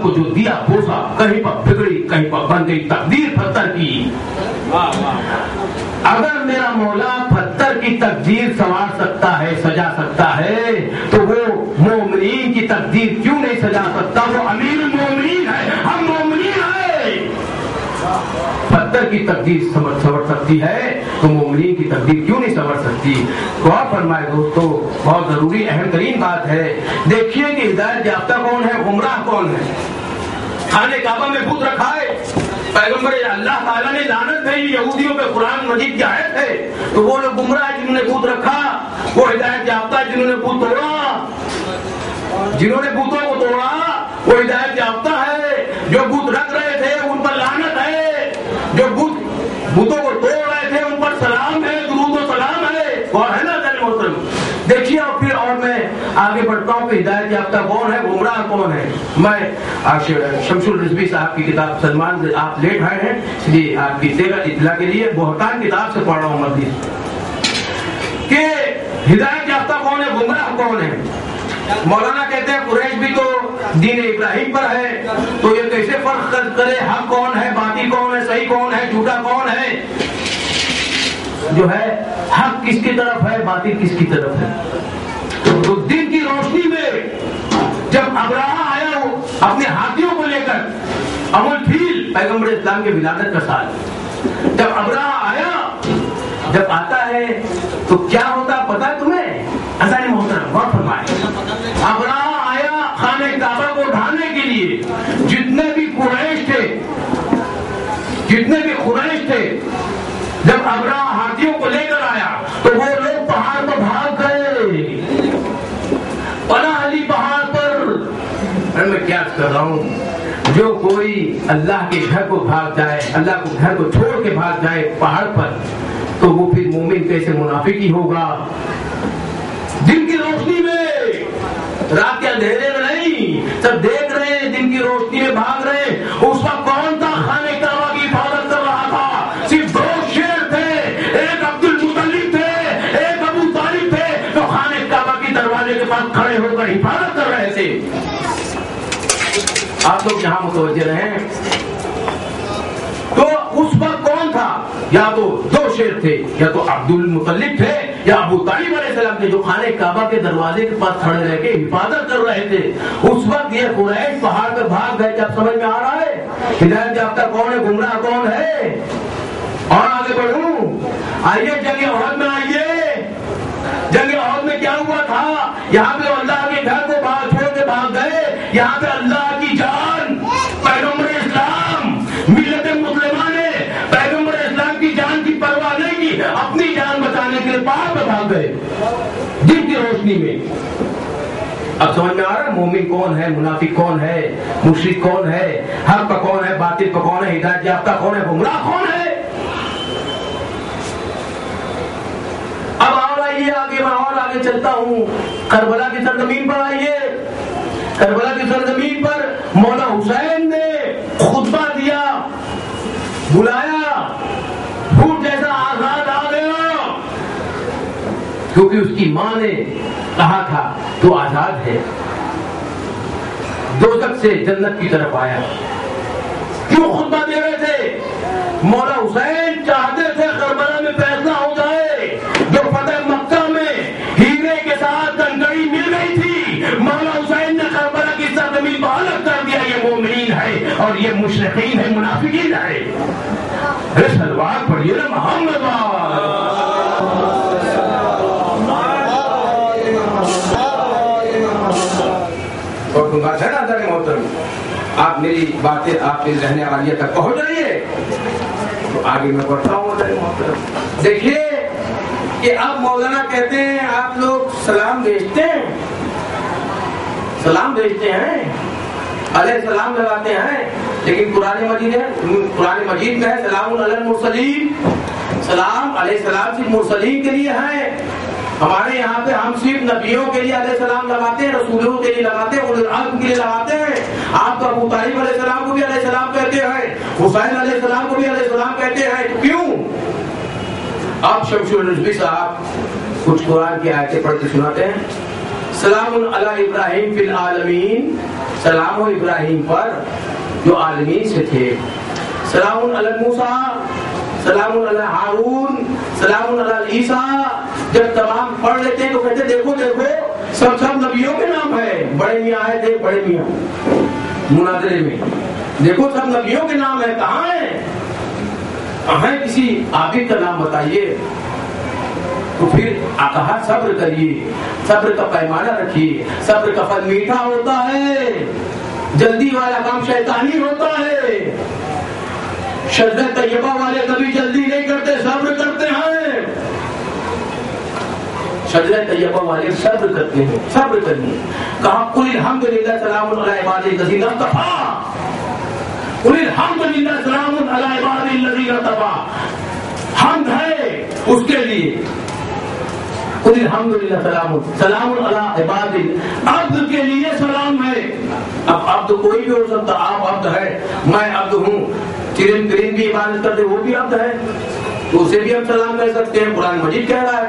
کو جو دیا بوسا، کہیں پر بگڑی کہیں پر بن گئی تقدیر پتھر کی۔ اگر میرا مولا پتھر کی تقدیر سنوار سکتا ہے، سجا سکتا ہے، تو وہ مومنین کی تقدیر کیوں نہیں سجا سکتا؟ وہ امیر المومنین ہے، ہم مومنین ہیں۔ پتھر کی تقدیر سنور سکتی ہے تو مومنین کی تقدیر کیوں نہیں سنور سکتی؟ غور فرمائے دوستو، بہت ضروری اہم ترین بات ہے۔ دیکھیے کہ ہدایت یافتہ کون ہے، گمراہ کون ہے۔ خانہ کعبہ میں بت رکھا ہے، پیغمبر اللہ تعالیٰ نے لعنت بھیجی یہودیوں پہ، قرآن مجید کی آیت ہے، تو وہ لوگ گمراہ جنہوں نے بت رکھا، وہ ہدایت یافتہ جنہوں نے بت توڑا، جنہوں نے بتوں کو توڑا وہ ہدایت یافتہ ہے۔ جو بت رکھ رہے تھے ان پر لعنت ہے، جو بتوں کو توڑ رہے تھے ان پر سلام ہے، درود و سلام ہے۔ اور ہے نا محترم؟ دیکھیے اور پھر اور میں آگے بڑھتا ہوں کہ ہدایت یافتہ کون ہے، گمراہ کون ہے۔ میں شمس الرضوی صاحب کی کتاب، سلمان آپ لیٹ آئے ہیں اس لیے آپ کی اطلاع کے لیے بہتان کتاب سے پڑھ رہا ہوں مزید کہ ہدایت یافتہ کون ہے، گمراہ کون ہے۔ مولانا کہتے ہیں قریش بھی تو دین ابراہیم پر ہے، تو یہ کیسے فرق کرے حق کون ہے، باطل کون ہے، صحیح کون ہے، جھوٹا کون ہے؟ جو ہے حق کس کی طرف ہے، باطل کس کی طرف ہے؟ تو دن کی روشنی میں جب ابراہ آیا وہ اپنے ہاتھیوں کو لے کر، ام الفیل پیغمبر اسلام کے ولادت کا سال، جب ابراہ آیا، جب آتا ہے تو کیا ہوتا پتا ہے تمہیں؟ عزیز محترم غور فرمائے، ابراہ آیا خانہ کعبہ کو ڈھانے کے لیے، جتنے بھی قریش تھے، جب ابراہ ہاتھیوں کو لے کر آیا تو وہ لوگ پہاڑ پر بھاگ گئے، پناہ لی پہاڑ پر۔ میں کیا کر رہا ہوں، جو کوئی اللہ کے گھر کو بھاگ جائے، اللہ کو گھر کو چھوڑ کے بھاگ جائے پہاڑ پر، تو وہ پھر مومن کیسے منافق ہی ہوگا؟ دن کی روشنی میں، رات کے اندھیرے میں نہیں، سب دیکھ رہے ہیں، دن کی روشنی میں بھاگ رہے ہیں۔ اس وقت کون تھا خانہ کعبہ کی حفاظت کر رہا تھا؟ صرف دو شیر تھے، ایک عبد المطلب تھے، ایک ابو طالب تھے، جو خانہ کعبہ کی دروازے کے پاس کھڑے ہو کر حفاظت کر رہے تھے۔ آپ لوگ یہاں متوجہ رہیں، تو اس وقت کون تھا؟ یا تو دو شیر تھے، یا تو عبد المطلب تھے، یا ابو طالب علیہ السلام تھے، جو خانہ کعبہ کے دروازے کے پاس کھڑے رہ کے حفاظت کر رہے تھے۔ اس وقت یہ قریش پہاڑ پہ بھاگ گئے۔ جب سمجھ میں آ رہا ہے ہدایت یافتہ کون ہے، گمراہ کون ہے؟ اور آگے بڑھوں، آئیے جنگ احد میں آئیے۔ جنگ احد میں کیا ہوا تھا؟ یہاں پہ اللہ کے گھر کو چھوڑ کے بھاگ گئے، یہاں پہ اللہ کی جان، پیغمبر اسلام، ملت مسلمہ نے پیغمبر اسلام کی جان کی پرواہ نہیں کی، اپنی جان بچانے کے لیے پہاڑ پہ بھاگ گئے دن کی روشنی میں۔ اب سمجھ میں آ رہا ہے مومن کون ہے، منافق کون ہے، مشرک کون ہے، حق کا کون ہے، باطل کا کون ہے، ہدایت یافتہ کون ہے، گمراہ کون ہے؟ اب اور آئیے آگے، میں اور آگے چلتا ہوں، کربلا کی سرزمین پر آئیے۔ کربلا کی سرزمین پر مولا حسین نے خطبہ دیا، بلایا، بھوت جیسا آزاد آ گیا، کیونکہ اس کی ماں نے کہا تھا تو آزاد ہے، دوزخ سے جنت کی طرف آیا۔ کیوں خطبہ دے رہے تھے؟ مولا حسین چاہتے تھے کربلا میں فیصلہ ہو جائے، جو فتح مکہ میں ہیرے کے ساتھ کنکڑی مل گئی تھی، مولا حسین نے کربلا کی سرزمین کو الگ کر دیا، یہ مومنین ہے اور یہ مشرکین ہے، منافقین ہے۔ سلوات پڑھیے نا محمد اور تم بات ہے نا ذرا محترم، آپ میری باتیں آپ کے ذہن عالیہ تک پہنچ رہی ہے تو آگے میں پڑھتا ہوں ذرا محترم۔ دیکھیے کہ اب مولانا کہتے ہیں آپ لوگ سلام بھیجتے ہیں، سلام بھیجتے ہیں، علیہ السلام لگاتے ہیں، لیکن قرآن مجید میں ہے سلام علی المرسلین، سلام علیہ السلام صرف مرسلین کے لیے ہے۔ ہمارے یہاں پہ ہم صرف نبیوں کے لیے علیہ السلام لگاتے ہیں، رسولوں کے لیے لگاتے ہیں، اولو العزم کے لیے لگاتے ہیں۔ آپ تو ابو طالب علیہ السلام کو بھی علیہ السلام کہتے ہیں، حسین علیہ السلام کو بھی علیہ السلام کہتے ہیں، تو کیوں؟ اب شمس الرضوی صاحب کچھ قرآن کی آیتیں پڑھ کے سناتے ہیں۔ سلام علی ابراہیم فی العالمین، سلام ہو ابراہیم پر جو عالمین سے تھے. سلام علی موسیٰ، سلام علی ہارون، سلام علی عیسیٰ. جب تمام پڑھ لیتے ہیں تو کہتے دیکھو دیکھو سب نبیوں کے نام ہے. بڑے میاں آئے تھے، بڑے میاں مناظرے میں، دیکھو سب نبیوں کے نام ہے. کہاں ہے؟ کہاں ہے؟ کسی عابد کا نام بتائیے. تو پھر کہا صبر کریے، صبر کا پیمانہ رکھیے. صبر کا پھل میٹھا ہوتا ہے، جلدی والا کام شیطانی ہوتا ہے. شجرہ طیبہ والے کبھی جلدی نہیں کرتے، صبر کرتے ہیں. شجرہ طیبہ والے صبر کرتے ہیں، صبر کریے. کہا قل الحمدللہ سلام علی عبادی الذین اصطفیٰ، قل الحمدللہ سلام علی عبادی الذین اصطفیٰ. حمد ہے اس کے لیے. قل الحمدللہ سلام علی عبادی، عبد کے لیے سلام ہے. اب عبد کوئی بھی ہو سکتا. آپ عبد ہے، میں عبد ہوں. چرن کرین بھی عبادت کرتے وہ بھی عبد ہے، تو اسے بھی ہم سلام کہہ سکتے ہیں. قرآن مجید کہہ رہا ہے.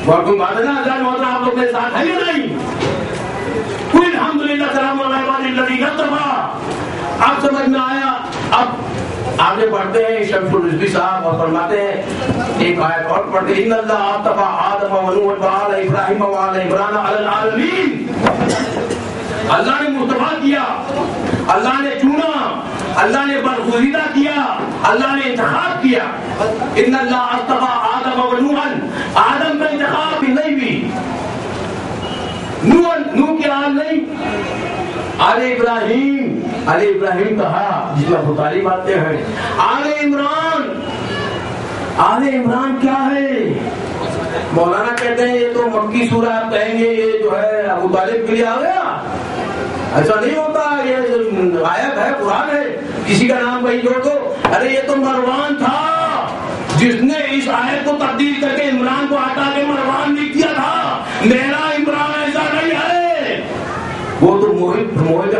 وعلیکم السلام آپ لوگ میرے ساتھ ہے یا نہیں؟ قل الحمدللہ سلام علی عبادی الذین اصطفیٰ. آپ سمجھ میں آیا؟ اب آگے بڑھتے ہیں. شمس الرزوی صاحب اور فرماتے ہیں ایک آیت اور پڑھتے ہیں، ان اللہ اصطفیٰ آدم و نوح وآل ابراہیم وآل عمران علی العالمین. اللہ نے مصطفیٰ کیا، اللہ نے چنا، اللہ نے برگزیدہ کیا، اللہ نے انتخاب کیا. ان اللہ اصطفیٰ آدم و نوحا، آدم کا انتخاب بھی نہیں ہوئی، نوح کی آل نہیں، آل ابراہیم. آل ابراہیم کہا جس میں ابو طالب آتے ہیں. آل عمران، آل عمران کیا ہے؟ مولانا کہتے ہیں یہ تو مکی سورہ. آپ کہیں گے یہ جو ہے ابو طالب کے لیے آ گیا. ایسا نہیں ہوتا، یہ آیت ہے، قرآن ہے. کسی کا نام کہیں جوڑ دو، ارے یہ تو مروان تھا جس نے اس آیت کو تبدیل کر کے عمران کو ہٹا کے مروان لکھ دیا تھا. میرا عمران ایسا نہیں ہے، وہ تو محب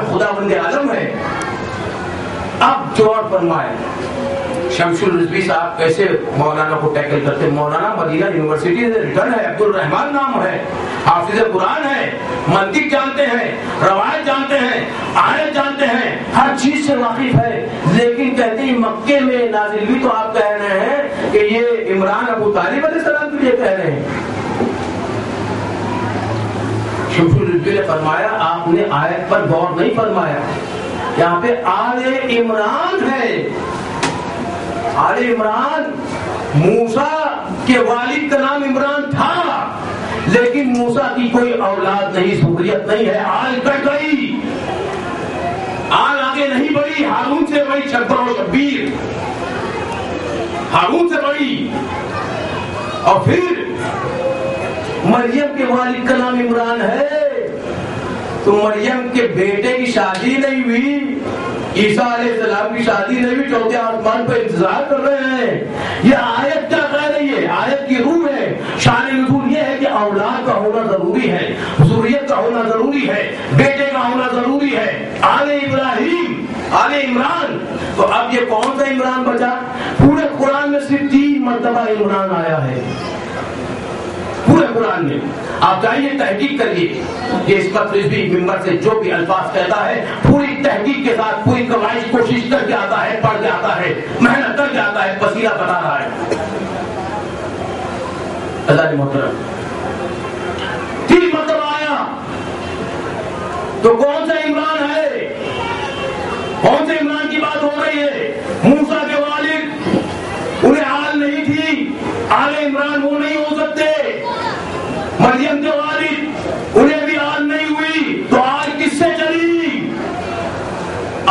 خدا بند عالم ہے. اب جو اور فرمائے شمس الرزوی صاحب کیسے مولانا کو ٹیکل کرتے. مولانا مدینہ یونیورسٹی سے ریٹرن ہے، عبد الرحمان نام ہے، حافظ قرآن ہے، منطق جانتے ہیں، روایت جانتے ہیں، آیت جانتے ہیں، ہر چیز سے واقف ہے. لیکن کہتے ہیں مکے میں نازل بھی تو آپ کہہ رہے ہیں کہ یہ عمران ابو طالب علیہ السلام کے لیے کہہ رہے ہیں. شمس الرزوی نے فرمایا آپ نے آیت پر غور نہیں فرمایا. یہاں پہ آل عمران ہے. آل عمران موسیٰ کے والد کا نام عمران تھا، لیکن موسیٰ کی کوئی اولاد نہیں، ذریت نہیں ہے. آل کٹ گئی، آل آگے نہیں بڑھی. ہارون سے بڑی شبر و شبیر، ہارون سے بڑی. اور پھر مریم کے والد کا نام عمران ہے، تو مریم کے بیٹے کی شادی نہیں ہوئی، عیسیٰ علیہ السلام کی شادی نہیں ہوئی، چوتھے آسمان پہ انتظار کر رہے ہیں. یہ آیت کیا کہہ رہی ہے؟ آیت کی روح ہے. شان نزول یہ ہے کہ اولاد کا ہونا ضروری ہے، ذریت کا ہونا ضروری ہے، بیٹے کا ہونا ضروری ہے. آل ابراہیم، آل عمران. تو اب یہ کون سا عمران بچا؟ پورے قرآن میں صرف 3 مرتبہ عمران آیا ہے پورے قرآن میں. آپ جائیے تحقیق کریے. یہ اس وقت رضوی ممبر سے جو بھی الفاظ کہتا ہے پوری تحقیق کے ساتھ پوری کوشش کوشش کر کے آتا ہے، پڑھ کے آتا ہے، محنت کر کے آتا ہے، پسینہ بتا رہا ہے. اللہ محترم 3 مرتبہ آیا. تو کون سا عمران ہے؟ کون سے عمران کی بات ہو رہی ہے؟ موسیٰ کے والد، انہیں آل نہیں تھی، آل عمران وہ نہیں ہو سکتے. مریم کے والد، انہیں بھی آل نہیں ہوئی، تو آل کس سے چلی؟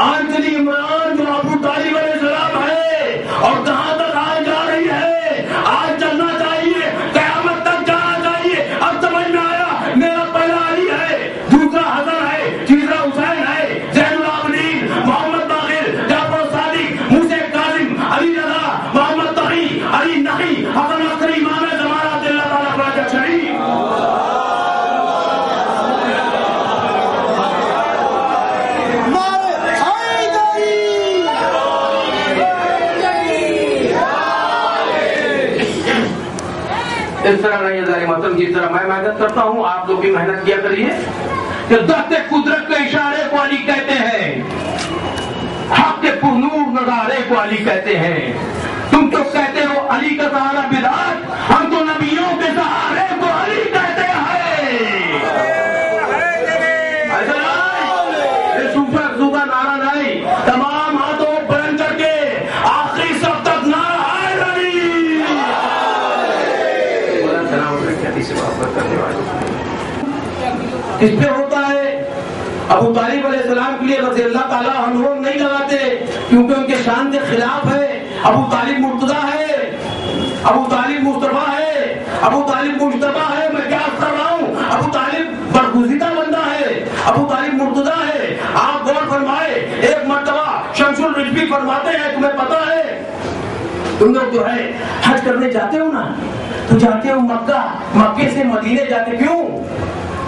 آل چلی عمران جو ابو طالب علیہ السلام ہے. اور کہاں تک آل جا رہی ہے؟ آل چلنا چاہیے، قیامت تک جانا چاہیے. اب سمجھ میں آیا. میرا پہلا علی ہے، دوسرا حسن ہے، تیسرا حسین ہے، زین العابدین، محمد باقر، جعفر صادق، موسیٰ کاظم، علی رضا، محمد تقی، علی نقی، حسن عسکری، امام زمانہ اللہ تعالیٰ براجہ شریف. اس طرح نہیں ہے محترم، جس طرح میں محنت کرتا ہوں آپ لوگ بھی محنت کیا کریے کہ دست قدرت کے اشارے کو علی کہتے ہیں، حق کے پرنور نظارے کو علی کہتے ہیں۔ تم تو کہتے ہو علی کا سہارا بدعت، ہم تو نبیوں کے سہارے کو علی کہتے ہیں۔ صوفہ نعرہ نہیں، تمام ہاتھوں بلند کر کے آخری سب تک نعرہ ہے علی۔ کس پہ ہوتا ہے؟ ابو طالب علیہ السلام کے لیے رضی اللہ تعالیٰ عنہ نہیں لگاتے کیونکہ ان کے شان کے خلاف ہے۔ ابو طالب مرتضیٰ ہے، ابو طالب مصطفیٰ ہے، ابو طالب مجتبیٰ ہے۔ میں کیا کر رہا ہوں؟ ابو طالب برگزیدہ بندہ ہے، ابو طالب مرتضیٰ ہے۔ آپ غور فرمائے، ایک مرتبہ شمس الرجبی فرماتے ہیں، تمہیں پتا ہے تم لوگ جو ہے حج کرنے جاتے ہو نا، تو جاتے ہو مکہ، مکے سے مدینے جاتے، کیوں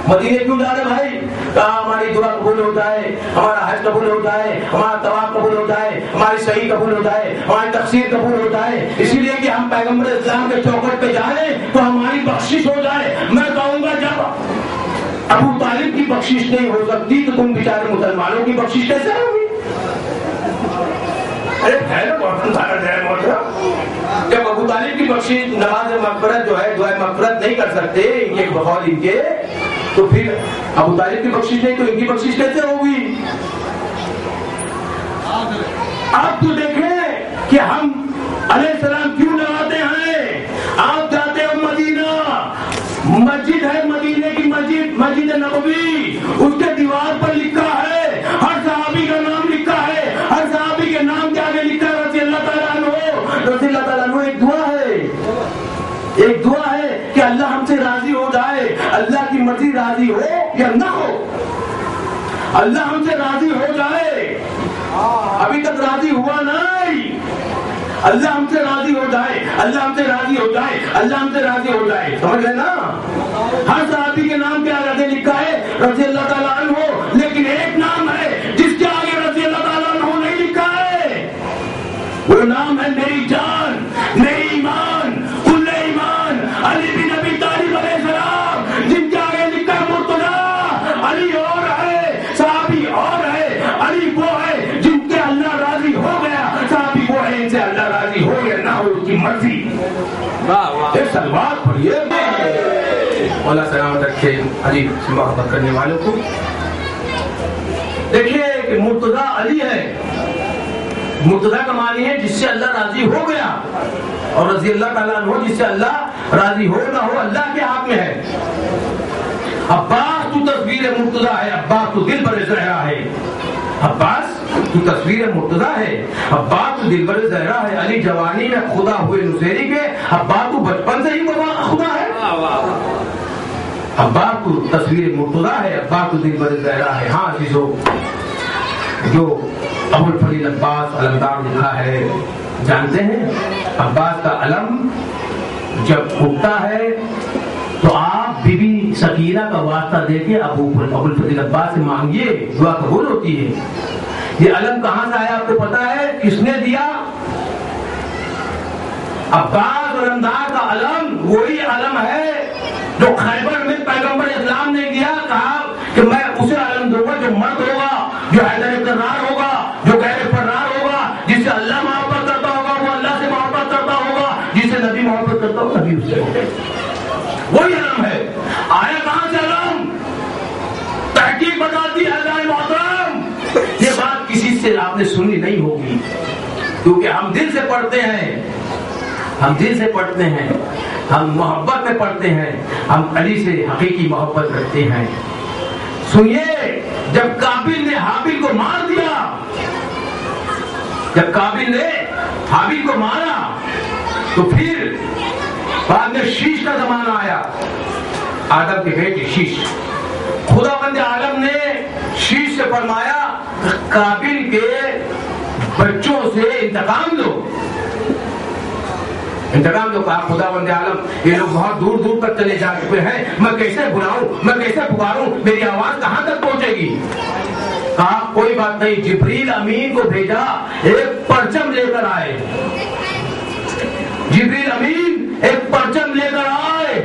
مدینے کیوں جا رہے بھائی؟ کہا ہماری دعا قبول ہو جائے، ہمارا حج قبول ہو جائے، ہمارا طواف قبول ہو جائے، ہماری صحیح قبول ہو جائے، ہماری تقصیر قبول ہو جائے، اسی لیے کہ ہم پیغمبر اسلام کے چوکٹ پہ جائیں تو ہماری بخشش ہو جائے۔ میں کہوں گا جب ابو طالب کی بخشش نہیں ہو سکتی تو تم بیچارے مسلمانوں کی بخشش کیسے ہوگی؟ جب ابو طالب کی بخشش نماز مغفرت جو ہے دعائے مغفرت نہیں کر سکتے ان کے بقول ان کے، تو پھر ابو طالب کی بخشش نہیں تو ان کی بخشش کیسے ہوگی؟ آپ تو دیکھیں کہ ہم علیہ السلام کیوں لگاتے ہیں۔ آپ جاتے ہو مدینہ، مسجد ہے مدینے کی مسجد، مسجد نبوی، اس کے دیوار پر لکھا ہے، ہر صحابی کا نام لکھا ہے، ہر صحابی کے نام کے آگے لکھا ہے رضی اللہ تعالیٰ عنہ۔ رضی اللہ تعالیٰ عنہ ایک دعا ہے، ایک دعا ہے کہ اللہ ہم سے راضی ہو جائے، اللہ کی مرضی راضی ہو یا نہ ہو، اللہ ہم سے راضی ہو جائے۔ ابھی تک راضی ہوا نہیں، اللہ ہم سے راضی ہو جائے، اللہ ہم سے راضی ہو جائے، اللہ ہم سے راضی ہو جائے، سمجھ گئے نا؟ ہر صحابی کے نام کے آگے لکھا ہے رضی اللہ تعالیٰ عنہ، لیکن ایک نام ہے جس کے آگے رضی اللہ تعالیٰ عنہ نہیں لکھا ہے، وہ نام ہے میری جان، میری ایمان، کل ایمان، علی بن ابی طالب علیہ السلام، جن کے آگے لکھا ہے مرتضیٰ۔ علی اور ہے، صحابی اور ہے، علی وہ ہے جن کے اللہ راضی ہو گیا، صحابی وہ ہے ان سے اللہ راضی ہو گیا نہ ہو اس کی مرضی۔ ایک سلوات پڑھیے، مولا سلامت رکھے علی سے محبت کرنے والوں کو۔ دیکھیے کہ مرتضیٰ علی ہے، مرتضیٰ کا معنی ہے جس سے اللہ راضی ہو گیا، اور رضی اللہ تعالیٰ عنہ جس سے اللہ راضی ہو نہ ہو اللہ کے ہاتھ میں ہے۔ عباس تو تصویر مرتضیٰ ہے، عباس تو دل بر زہرا ہے، عباس تو تصویر مرتضیٰ ہے، عباس تو دل بر زہرا ہے۔ علی جوانی میں خدا ہوئے نصیری کے، عباس تو بچپن سے ہی خدا ہے، عباس تو تصویر مرتضیٰ ہے، عباس تو دل بر زہرا ہے۔ ہاں عزیزو، جو ابو الفضل عباس علمدار لکھا ہے جانتے ہیں؟ عباس کا علم جب اٹھتا ہے تو آپ بی بی سکینہ کا واسطہ دے کے ابو الفضل عباس سے مانگیے، دعا قبول ہوتی ہے۔ یہ علم کہاں سے آیا آپ کو پتا ہے؟ کس نے دیا؟ عباس علمدار کا علم وہی علم ہے جو خیبر میں پیغمبر اسلام نے دیا، کہا کہ میں اسے علم دوں گا جو مرد ہوگا، جو حیدر کرار ہوگا، جو غیر فرار ہوگا، جس سے اللہ محبت کرتا ہوگا وہ اللہ سے محبت کرتا ہوگا، جس سے نبی محبت کرتا ہوگا نبی اس سے ہوگا۔ وہی علم ہے۔ آیا کہاں سے علم؟ تحقیق بتاتی ہے محترم، یہ بات کسی سے آپ نے سنی نہیں ہوگی، کیونکہ ہم دل سے پڑھتے ہیں، ہم دل سے پڑھتے ہیں، ہم محبت میں پڑھتے ہیں، ہم علی سے حقیقی محبت رکھتے ہیں۔ سنیے، جب قابل نے حابل کو مار دیا، جب قابل نے حابل کو مارا تو پھر بعد میں شیش کا زمانہ آیا، آدم کے بیٹے شیش۔ خداوند عالم نے شیش سے فرمایا قابل کے بچوں سے انتقام لو، انتقام لو۔ کہا خداوند عالم یہ لوگ بہت دور دور تک چلے جا چکے ہیں، میں کیسے بلاؤں، میں کیسے پکاروں، میری آواز کہاں تک پہنچے گی؟ کہا کوئی بات نہیں، جبریل امین کو بھیجا، ایک پرچم لے کر آئے، جبریل امین ایک پرچم لے کر آئے،